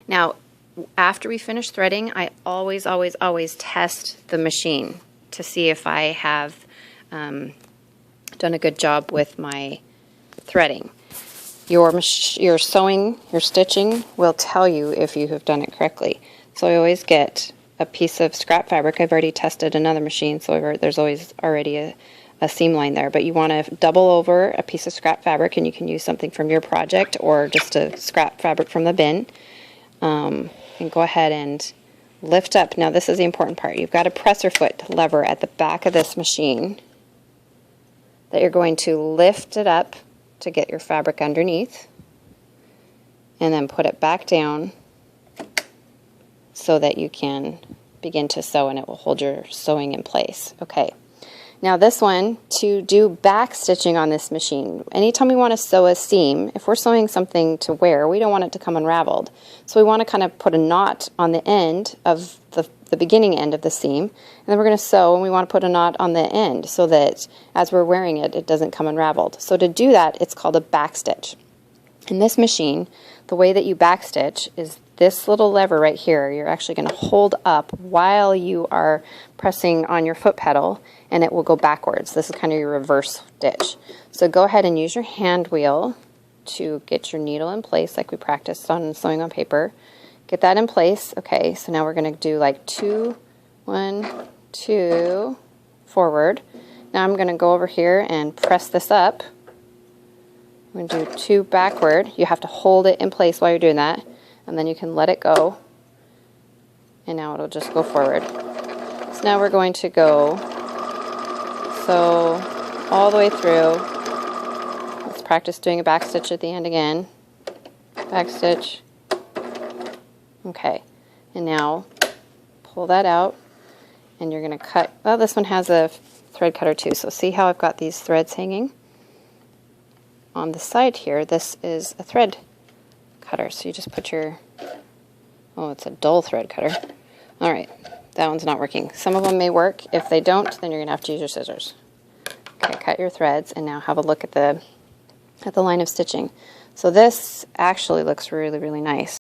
Now, after we finish threading, I always, always, always test the machine to see if I have done a good job with my threading. Your sewing, your stitching will tell you if you have done it correctly. So I always get a piece of scrap fabric. I've already tested another machine, so there's always already a seam line there. But you want to double over a piece of scrap fabric, and you can use something from your project or just a scrap fabric from the bin. And go ahead and lift up. Now this is the important part. You've got a presser foot lever at the back of this machine that you're going to lift it up to get your fabric underneath, and then put it back down so that you can begin to sew, and it will hold your sewing in place. Okay. Now this one, to do back stitching on this machine, anytime we want to sew a seam, if we're sewing something to wear, we don't want it to come unraveled. So we want to kind of put a knot on the end of the beginning end of the seam, and then we're going to sew, and we want to put a knot on the end so that as we're wearing it, it doesn't come unraveled. So to do that, it's called a back stitch. In this machine, the way that you back stitch is this little lever right here. You're actually going to hold up while you are pressing on your foot pedal, and it will go backwards. This is kind of your reverse stitch. So go ahead and use your hand wheel to get your needle in place like we practiced on sewing on paper. Get that in place. Okay, so now we're going to do like 2, 1, 2, forward. Now I'm going to go over here and press this up. I'm going to do 2 backward. You have to hold it in place while you're doing that, and then you can let it go, and now it'll just go forward. So now we're going to go sew all the way through. Let's practice doing a back stitch at the end again. Back stitch. Okay, and now pull that out, and you're going to cut. Well, this one has a thread cutter too, so see how I've got these threads hanging on the side here. This is a thread cutter, so you just put your, oh, it's a dull thread cutter. All right, that one's not working. Some of them may work. If they don't, then you're going to have to use your scissors. Okay, cut your threads, and now have a look at the line of stitching. So this actually looks really, really nice.